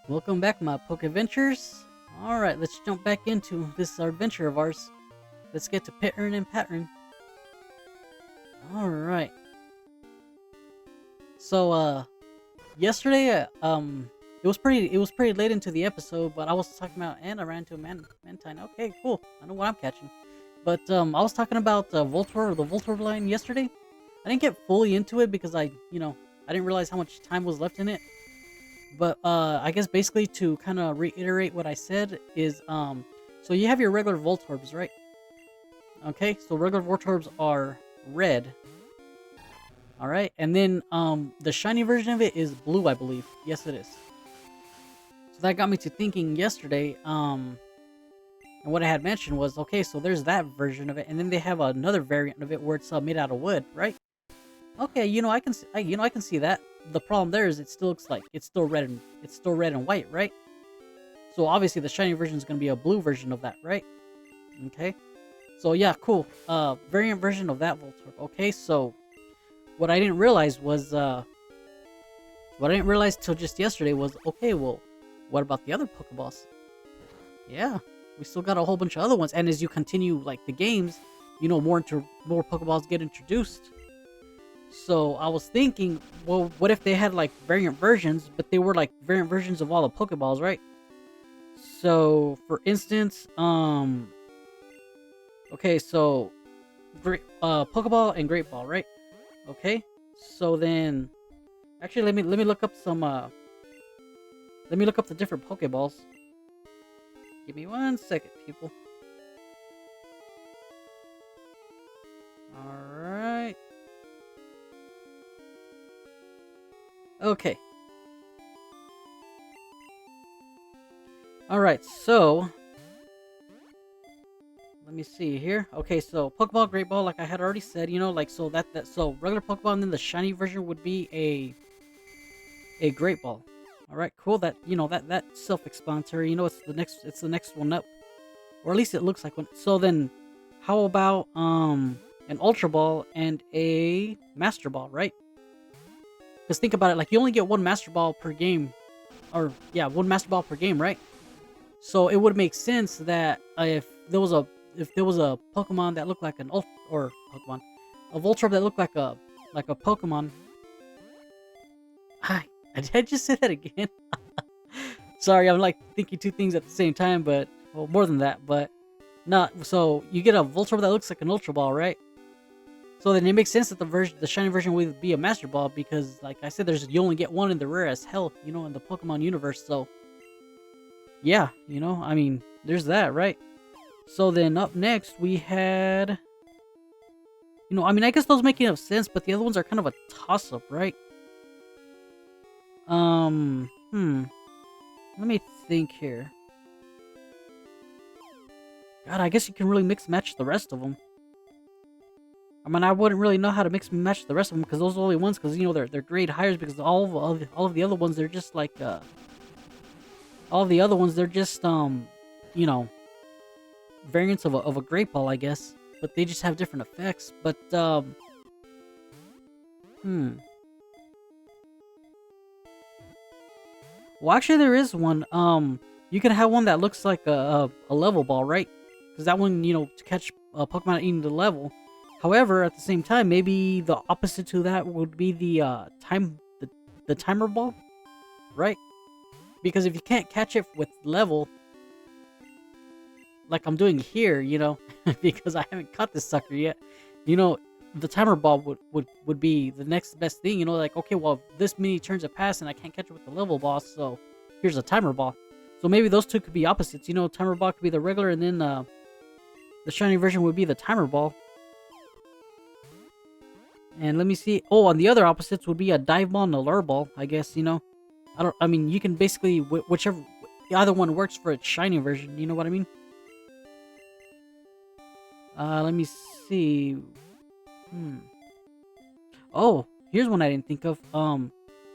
Welcome back, my Poke Adventures. Alright, let's jump back into this adventure of ours. Let's get to Pattern and Pattern. Alright. So, yesterday, it was pretty late into the episode, but I was talking about, and I ran into a Mantine. Okay, cool. I know what I'm catching. But, I was talking about the Voltorb line yesterday. I didn't get fully into it because I didn't realize how much time was left in it. But I guess basically to kind of reiterate what I said is so you have your regular Voltorbs, right? Okay, so regular Voltorbs are red. All right, and then the shiny version of it is blue, I believe. Yes, it is. So that got me to thinking yesterday. And what I had mentioned was okay, so there's that version of it, and then they have another variant of it where it's made out of wood, right? Okay, I can see that. The problem there is it still looks like it's still red and white, right? So obviously the shiny version is going to be a blue version of that, right? Okay. So yeah, cool. Variant version of that Voltorb. Okay, so what I didn't realize was what I didn't realize till just yesterday was okay, well, what about the other Pokeballs? Yeah, we still got a whole bunch of other ones, and as you continue like the games, more Pokeballs get introduced. So I was thinking, well, what if they had like variant versions, but they were like variant versions of all the Pokeballs, right? So for instance, okay, so great, Pokeball and Great Ball, right? Okay, so then, actually, let me look up some, let me look up the different Pokeballs. Give me 1 second, people. All right. Okay. Alright, so let me see here. Okay, so Pokeball, Great Ball, like I had already said, so so regular Pokeball and then the shiny version would be a Great Ball. Alright, cool. That's self-explanatory. It's the next one up. Or at least it looks like one. So then how about an Ultra Ball and a Master Ball, right? Because think about it, like you only get one Master Ball per game. Or yeah, one Master Ball per game, right? So it would make sense that if there was a Pokemon that looked like a Voltorb that looked like a Pokemon. Hi, did I just say that again? Sorry, I'm like thinking two things at the same time, but well, more than that, but not. So you get a Voltorb that looks like an Ultra Ball, right? So then it makes sense that the shiny version would be a Master Ball because, like I said, you only get one in the rare as hell, in the Pokemon universe. So yeah, I mean, there's that, right? So then up next we had, I mean, I guess those make enough sense, but the other ones are kind of a toss-up, right? Let me think here. God, I guess you can really mix and match the rest of them. I mean, I wouldn't really know how to mix and match the rest of them because those are the only ones because they're grade hires because all of the other ones they're just like all the other ones they're just variants of a Great Ball, I guess, but they just have different effects. But well, actually there is one. You can have one that looks like a level ball, right? Because that one, to catch a Pokemon eating the level. However, at the same time, maybe the opposite to that would be the timer ball, right? Because if you can't catch it with level, like I'm doing here, because I haven't caught this sucker yet, the timer ball would be the next best thing, like, okay, well, this many turns have passed and I can't catch it with the level ball, so here's a timer ball. So maybe those two could be opposites, timer ball could be the regular and then the shiny version would be the timer ball. And let me see. Oh, on the other opposites would be a dive ball and a lure ball, I guess, I mean, you can basically, whichever, either one works for its shiny version, you know what I mean? Let me see. Oh, here's one I didn't think of.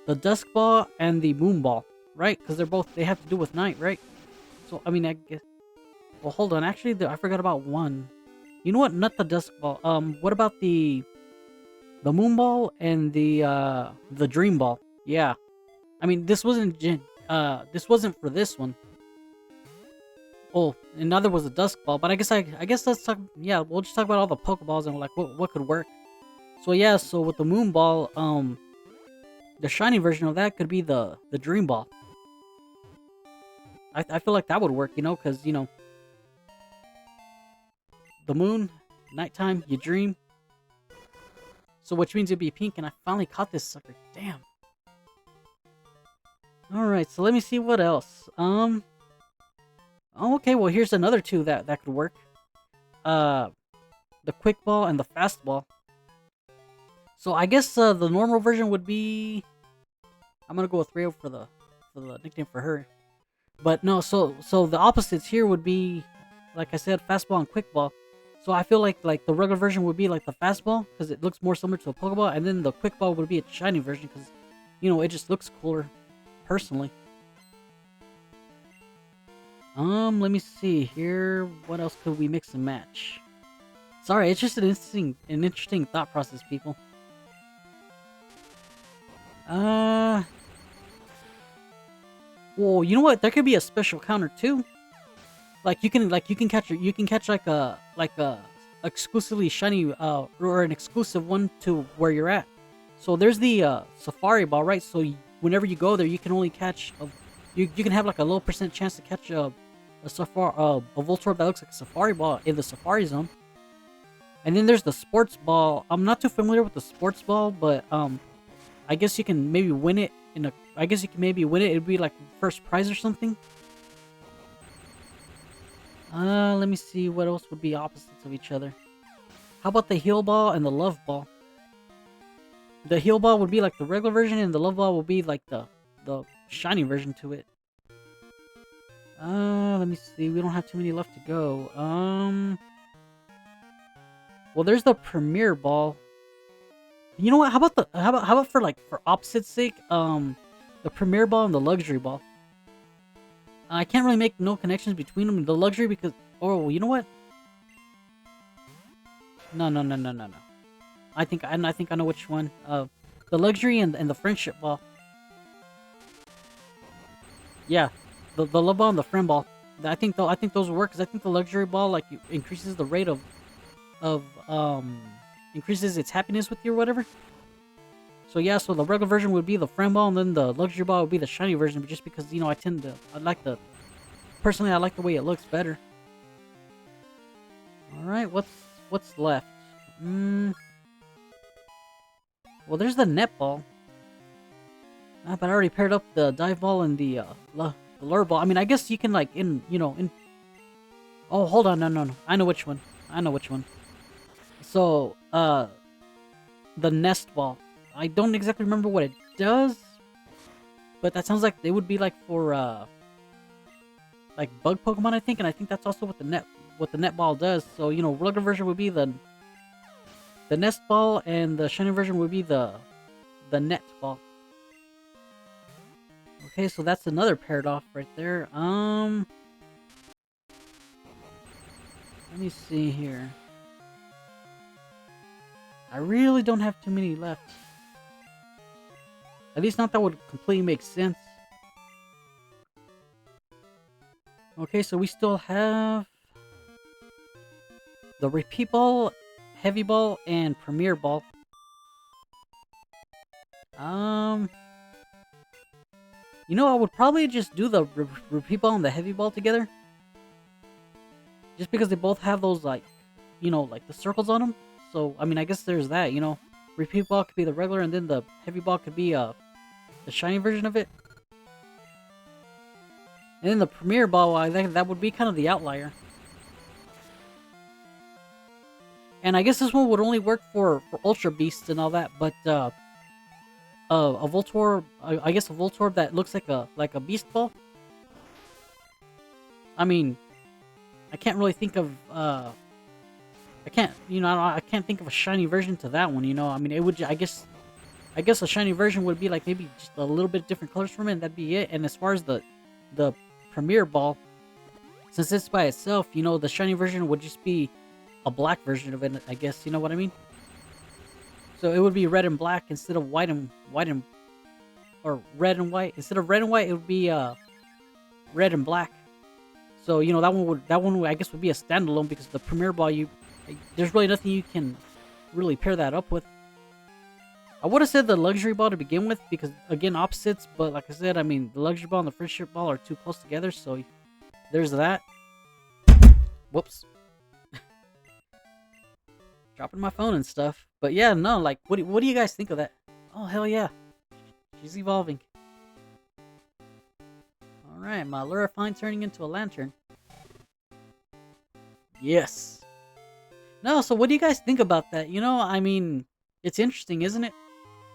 The Dusk Ball and the Moon Ball, right? Because they have to do with night, right? So, I mean, I guess, well, hold on. Actually, I forgot about one. You know what? Not the Dusk Ball. What about the Moon Ball and the Dream Ball? Yeah. I mean, this wasn't this wasn't for this one. Oh, another was a Dusk Ball, but I guess let's talk. Yeah, we'll just talk about all the Pokeballs and like what could work. So yeah, so with the Moon Ball, the shiny version of that could be the Dream Ball. I feel like that would work, because the moon, nighttime, you dream. So which means it'd be pink, and I finally caught this sucker. Damn. All right, so let me see what else. Oh, okay. Well, here's another two that could work. The Quick Ball and the Fast Ball. So I guess the normal version would be. I'm gonna go with Rayo for the nickname for her. But no, so the opposites here would be, like I said, Fastball and Quick Ball. So I feel like the regular version would be like the Fastball because it looks more similar to a Pokeball, and then the Quick Ball would be a shiny version because, it just looks cooler, personally. Let me see here. What else could we mix and match? Sorry, it's just an interesting thought process, people. Well, you know what? There could be a special counter too. Like you can catch like a exclusively shiny or an exclusive one to where you're at. So there's the Safari Ball, right? So whenever you go there, you can only catch you can have like a low % chance to catch a Voltorb that looks like a Safari Ball in the Safari Zone. And then there's the Sports Ball. I'm not too familiar with the Sports Ball, but I guess you can maybe win it It'd be like first prize or something. Let me see what else would be opposites of each other. How about the Heal Ball and the Love Ball? The Heal Ball would be like the regular version, and the Love Ball would be like the shiny version to it. Let me see. We don't have too many left to go. Well, there's the Premier Ball. You know what? How about for opposite's sake, the Premier Ball and the Luxury Ball. I can't really make no connections between them. The Luxury because you know what? No. I think I know which one. The Luxury and the Friendship Ball. Yeah, the Love Ball and the Friend Ball. I think those will work because I think the Luxury Ball increases the rate of increases its happiness with you or whatever. So yeah, so the regular version would be the Friend Ball, and then the Luxury Ball would be the shiny version, but just because, personally I like the way it looks better. Alright, what's left? Well, there's the Net Ball. But I already paired up the Dive Ball and the Lure Ball. I mean, I guess you can oh, hold on, no. I know which one. So, the Nest Ball. I don't exactly remember what it does, but that sounds like it would be for bug Pokemon, I think, and I think that's also what the Net Ball does. So regular version would be the Nest Ball, and the shiny version would be the Net Ball. Okay, so that's another paired off right there. Let me see here. I really don't have too many left. At least not that would completely make sense. Okay, so we still have the Repeat Ball, Heavy Ball, and Premier Ball. I would probably just do the Repeat Ball and the Heavy Ball together. Just because they both have those, the circles on them. So, I mean, I guess there's that, Repeat Ball could be the regular, and then the Heavy Ball could be, the shiny version of it. And then the Premier Ball, I think that would be kind of the outlier. And I guess this one would only work for Ultra Beasts and all that, but, a Voltorb, I guess a Voltorb that looks like a Beast Ball. I mean, I can't really think of, I can't think of a shiny version to that one, I mean, it would, I guess a shiny version would be maybe just a little bit different colors from it, and that'd be it. And as far as the Premier Ball, since it's by itself, the shiny version would just be a black version of it, I guess, you know what I mean? So it would be red and black instead of white and or red and white. Instead of red and white, it would be red and black. So you know that one I guess would be a standalone because the Premier Ball there's really nothing you can really pair that up with. I would have said the luxury ball to begin with because again opposites, but like I said, I mean the luxury ball and the friendship ball are too close together, so there's that. Whoops. Dropping my phone and stuff. But yeah, no, like what do you guys think of that? Oh hell yeah. She's evolving. Alright, my Lurifine turning into a lantern. Yes. No, so what do you guys think about that? You know, I mean, it's interesting, isn't it?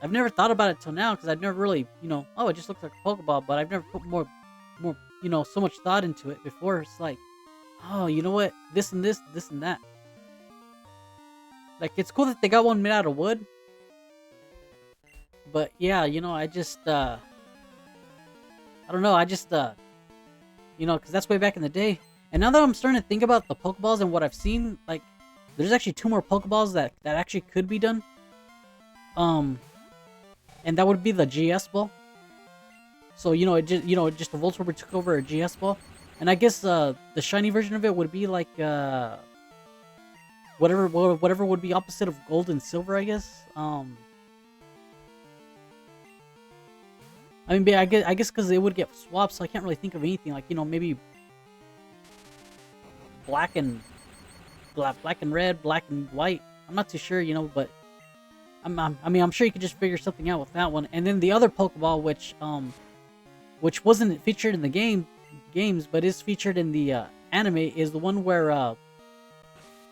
I've never thought about it till now because I've never really, you know, oh, it just looks like a Pokeball, but I've never put more, you know, so much thought into it before. It's like, oh, you know what? This and this, this and that. Like, it's cool that they got one made out of wood. But yeah, you know, I don't know, you know, because that's way back in the day. And now that I'm starting to think about the Pokeballs and what I've seen, like, there's actually 2 more Pokeballs that actually could be done. And that would be the GS ball. So you know, just the Voltorb took over a GS ball, and I guess the shiny version of it would be like whatever would be opposite of gold and silver, I guess. I mean, I guess because it would get swapped, so I can't really think of anything like, you know, maybe black and red, black and white. I'm not too sure, you know, but I'm sure you could just figure something out with that one. And then the other Pokeball, which wasn't featured in the games, but is featured in the anime, is the one where I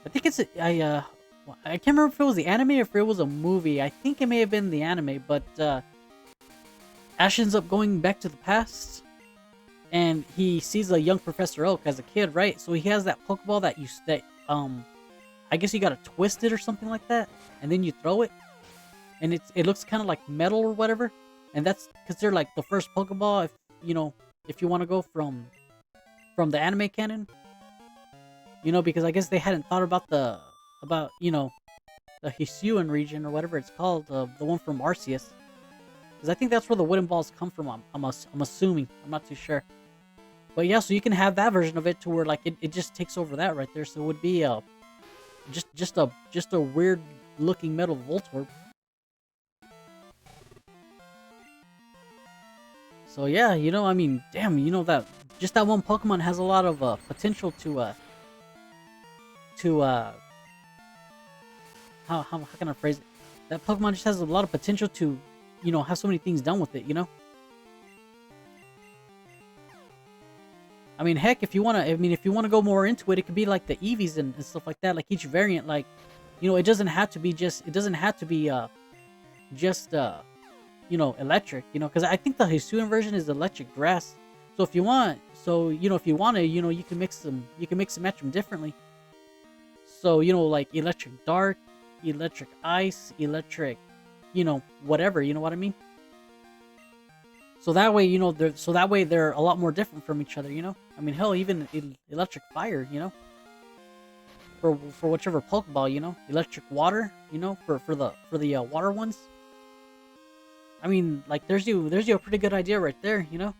think I can't remember if it was the anime or if it was a movie. I think it may have been the anime, but Ash ends up going back to the past, and he sees a young Professor Oak as a kid, right? So he has that Pokeball that I guess you gotta twist it or something like that, and then you throw it. And it looks kind of like metal or whatever, and that's considered like the first Pokeball. If you want to go from the anime canon, you know, because I guess they hadn't thought about the Hisuian region or whatever it's called, the one from Arceus, because I think that's where the wooden balls come from. I'm assuming. I'm not too sure, but yeah, so you can have that version of it to where like it just takes over that right there. So it would be just a weird looking metal Voltorb. So yeah, you know, I mean, damn, you know, that just that one Pokemon has a lot of potential to how can I phrase it? That Pokemon just has a lot of potential to, you know, have so many things done with it, you know? I mean, heck, if you want to go more into it, it could be like the Eevees and stuff like that, like each variant, like, you know, it doesn't have to be you know, electric, you know, because I think the Hisuian version is electric grass. So if you want to, you know, you can mix and match them differently. So, you know, like electric dark, electric ice, electric, you know, whatever, you know what I mean? So that way, you know, they're a lot more different from each other, you know? I mean, hell, even electric fire, you know? For whichever Pokeball, you know? Electric water, you know, for the water ones. I mean, like, there's you a pretty good idea right there, you know?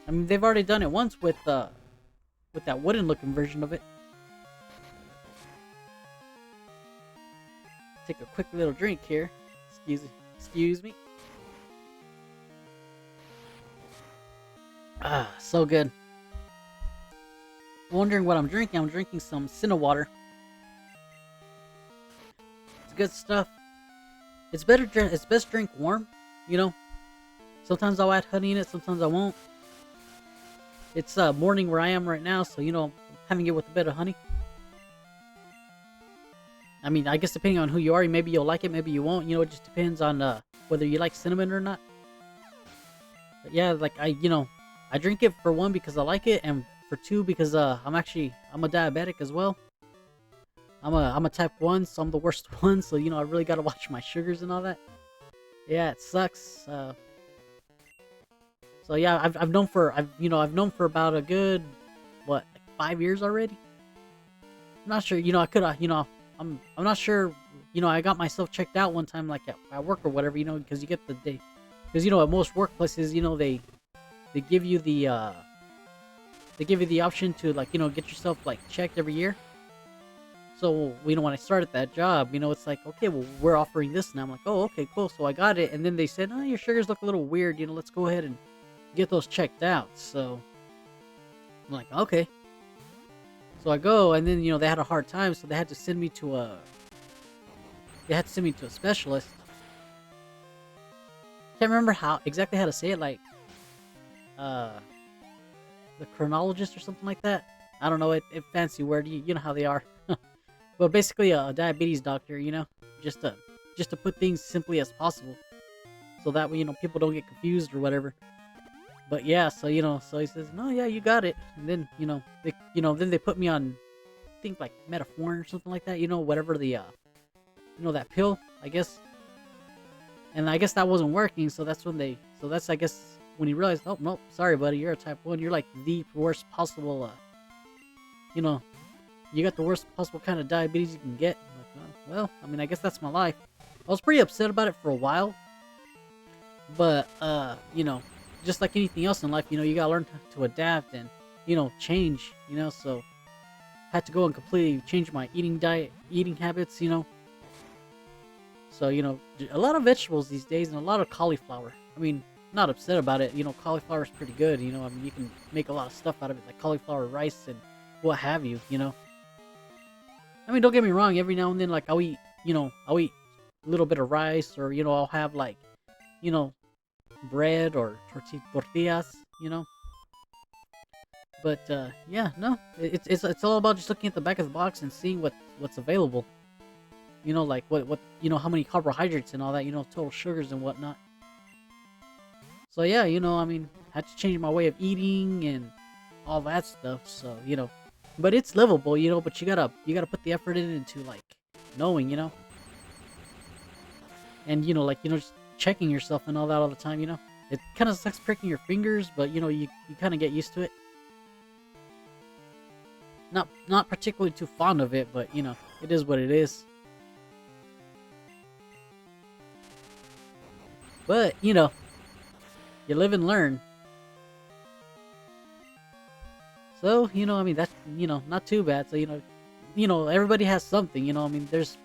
I mean, they've already done it once with that wooden-looking version of it. Take a quick little drink here. Excuse me. Ah, so good. Wondering what I'm drinking? I'm drinking some Cianwood. It's good stuff. It's best drink warm, you know. Sometimes I'll add honey in it, sometimes I won't. It's morning where I am right now, so you know, I'm having it with a bit of honey. I mean, I guess depending on who you are, maybe you'll like it, maybe you won't. You know, it just depends on whether you like cinnamon or not. But yeah, like I drink it for one because I like it, and for two because I'm a diabetic as well. I'm a type 1, so I'm the worst one, so you know I really gotta watch my sugars and all that. Yeah, it sucks. So yeah, I've known for about a good 5 years already. I'm not sure, you know, I'm not sure, you know, I got myself checked out one time like at work or whatever, you know, because you get the Because at most workplaces, they give you the option to like get yourself like checked every year. So when I started that job, it's like, okay, well, we're offering this, and I'm like, oh, okay, cool. So I got it, and then they said, oh, your sugars look a little weird. Let's go ahead and get those checked out. So I'm like, okay. So I go, and then they had a hard time, so they had to send me to a specialist. Can't remember exactly how to say it, like uh the chronologist or something like that. I don't know, it fancy word. You know how they are. But basically a diabetes doctor, just to put things simply as possible, so that way people don't get confused or whatever. But yeah, so so he says, no, yeah, you got it. And then then they put me on, I think, like metformin or something like that, whatever the that pill, I guess. And I guess that wasn't working, so that's I guess when he realized, oh no, sorry buddy, you're a type 1, you're like the worst possible you know you got the worst possible kind of diabetes you can get. I'm like, oh, well, I mean, I guess that's my life. I was pretty upset about it for a while, but just like anything else in life, you gotta learn to adapt and change. So I had to go and completely change my eating habits. So a lot of vegetables these days and a lot of cauliflower. I mean, not upset about it. Cauliflower is pretty good. I mean, you can make a lot of stuff out of it, like cauliflower rice and what have you. I mean, don't get me wrong. Every now and then, like I'll eat a little bit of rice, or I'll have like bread or tortillas. But yeah, no, it's all about just looking at the back of the box and seeing what's available. Like what how many carbohydrates and all that. Total sugars and whatnot. So yeah, I mean, I had to change my way of eating and all that stuff. So but it's livable, But you gotta put the effort into like knowing, and like just checking yourself and all that all the time. It kind of sucks pricking your fingers, but you kind of get used to it. Not particularly too fond of it, but it is what it is. But you live and learn. So I mean, that's not too bad. So everybody has something. I mean, there's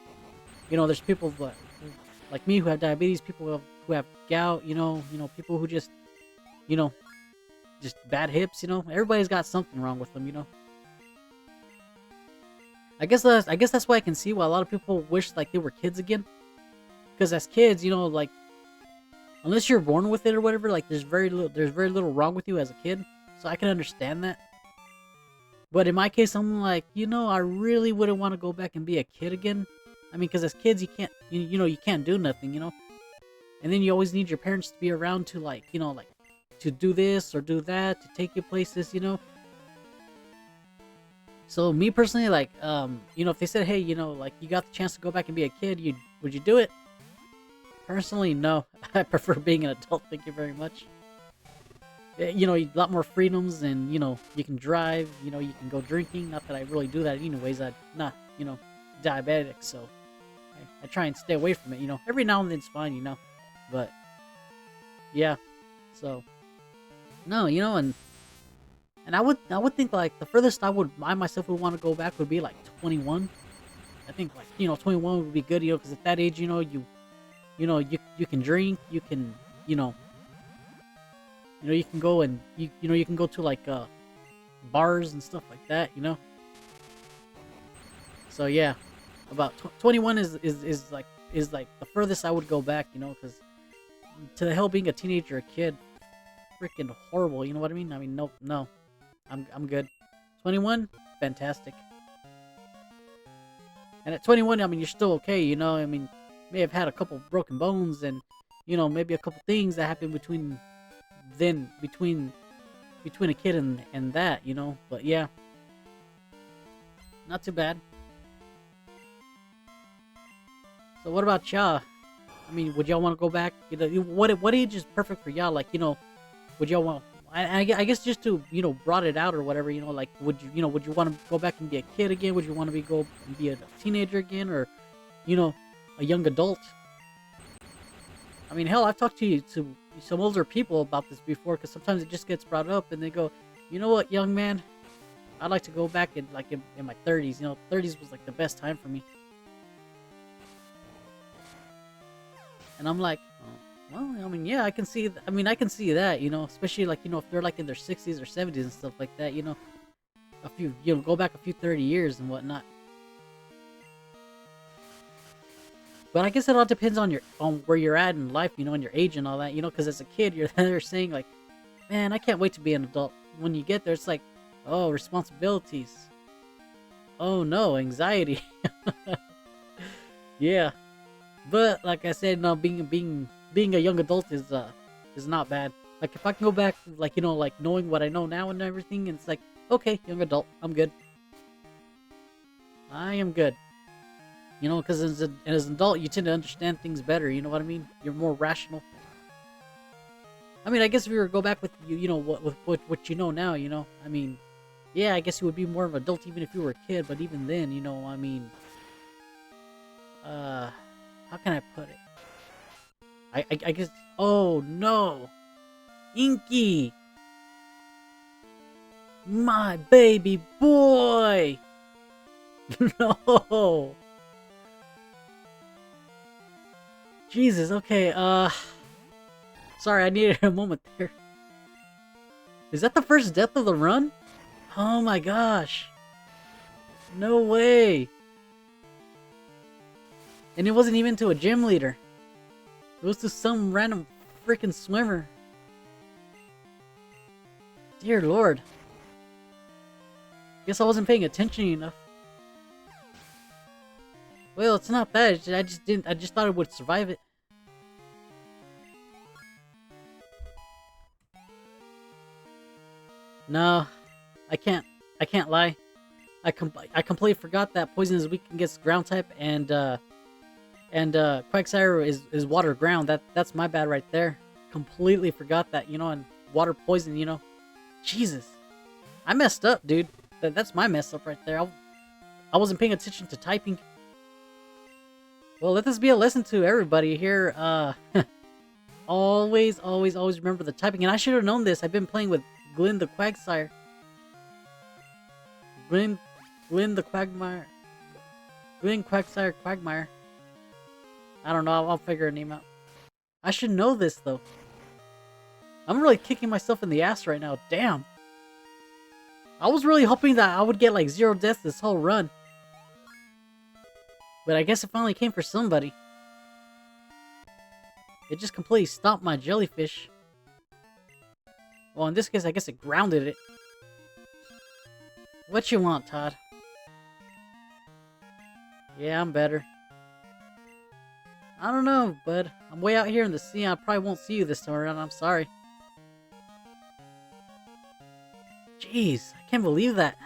people like me who have diabetes, people who have gout. People who just just bad hips. Everybody's got something wrong with them. I guess that's why I can see why a lot of people wish like they were kids again. Because as kids, like, unless you're born with it or whatever, like there's very little wrong with you as a kid. So I can understand that. But in my case, I'm like, I really wouldn't want to go back and be a kid again. I mean, because as kids, you can't, you can't do nothing, And then you always need your parents to be around to like, like to do this or do that, to take you places, So me personally, like, if they said, hey, like you got the chance to go back and be a kid, would you do it? Personally, no. I prefer being an adult. Thank you very much. A lot more freedoms, and you can drive. You can go drinking. Not that I really do that anyways. I'm not diabetic, so I try and stay away from it. Every now and then it's fine. But yeah, so no, and I would think like the furthest I myself would want to go back would be like 21. I think like 21 would be good. Because at that age, you can drink, you can you can go and you can go to like bars and stuff like that. So yeah, about 21 is like the furthest I would go back. Because to the hell being a teenager or a kid, freaking horrible. You know what I mean? I mean, no, I'm good. 21, fantastic. And at 21, I mean, you're still okay. I mean, may have had a couple broken bones and maybe a couple things that happened between a kid and that, but yeah, not too bad. So what about y'all? I mean, would y'all want to go back? What age is perfect for y'all? Like, would y'all want? I guess just to brought it out or whatever. Like, would you would you want to go back and be a kid again? Would you want to go and be a teenager again, or a young adult? I mean, hell, I've talked to some older people about this before, because sometimes it just gets brought up and they go, you know what, young man, I'd like to go back in in my 30s. You know, 30s was like the best time for me. And I'm like, oh, well, I mean, yeah, I can see. I can see that. You know, especially like, you know, if they're like in their 60s or 70s and stuff like that. You know, go back a few 30 years and whatnot. But I guess it all depends on where you're at in life, you know, and your age and all that, you know, because as a kid, you're there saying like, man, I can't wait to be an adult. When you get there, it's like, oh, responsibilities. Oh no, anxiety. Yeah, but like I said, no, being a young adult is not bad. Like if I can go back, like, you know, like knowing what I know now and everything, and it's like, okay, young adult, I'm good. I am good. You know, because as an adult, you tend to understand things better. You know what I mean? You're more rational. I mean, I guess if you were to go back with you know, what you know now, you know, I mean, yeah, I guess you would be more of an adult even if you were a kid. But even then, you know, I mean, how can I put it? I guess. Oh no, Inky, my baby boy. No. Jesus, okay, sorry, I needed a moment there. Is that the first death of the run? Oh my gosh. No way. And it wasn't even to a gym leader. It was to some random freaking swimmer. Dear Lord. Guess I wasn't paying attention enough. Well, it's not that. I just thought it would survive it. No, I can't lie. I completely forgot that poison is weak against ground type, and Quagsire is water ground. That's my bad right there. Completely forgot that, you know, and water poison, you know. Jesus. I messed up, dude. That's my mess up right there. I wasn't paying attention to typing. Well, let this be a lesson to everybody here. Always remember the typing. And I should have known this. I've been playing with Glenn the Quagsire. Glenn the Quagmire. Glenn Quagsire Quagmire. I don't know. I'll figure a name out. I should know this, though. I'm really kicking myself in the ass right now. Damn. I was really hoping that I would get like 0 deaths this whole run. But I guess it finally came for somebody. It just completely stopped my jellyfish. Well, in this case, I guess it grounded it. What you want, Todd? Yeah, I'm better. I don't know, bud. I'm way out here in the sea. I probably won't see you this time around. I'm sorry. Jeez, I can't believe that.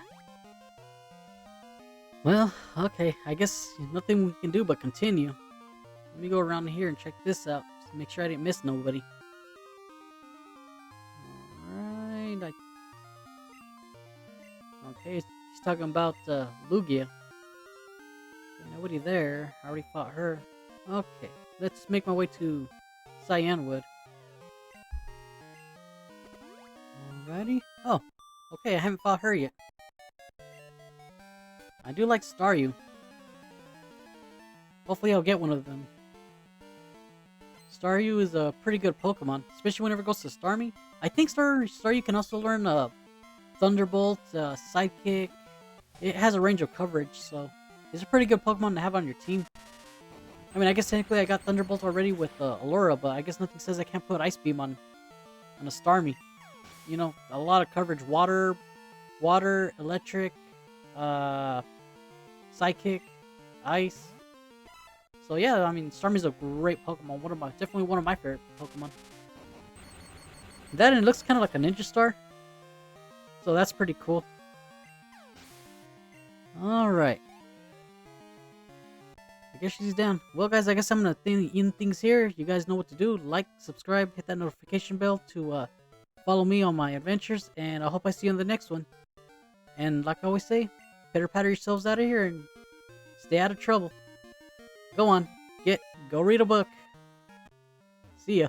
Well, okay, I guess nothing we can do but continue. Let me go around here and check this out, to make sure I didn't miss nobody. Alright, okay, he's talking about Lugia. Okay, nobody there. I already fought her. Okay, let's make my way to Cianwood. Alrighty. Oh, okay, I haven't fought her yet. I do like Staryu. Hopefully I'll get one of them. Staryu is a pretty good Pokemon, especially whenever it goes to Starmie. I think Staryu can also learn Thunderbolt, Sidekick. It has a range of coverage, so it's a pretty good Pokemon to have on your team. I mean, I guess technically I got Thunderbolt already with Allura, but I guess nothing says I can't put Ice Beam on a Starmie. You know, a lot of coverage. Water, electric, Psychic, Ice. So yeah, I mean, Starmie's a great Pokemon. Definitely one of my favorite Pokemon. That, and it looks kind of like a Ninja Star. So that's pretty cool. Alright. I guess she's down. Well, guys, I guess I'm going to end things here. You guys know what to do. Like, subscribe, hit that notification bell to follow me on my adventures. And I hope I see you on the next one. And like I always say, better patter yourselves out of here and stay out of trouble. Go on. Go read a book. See ya.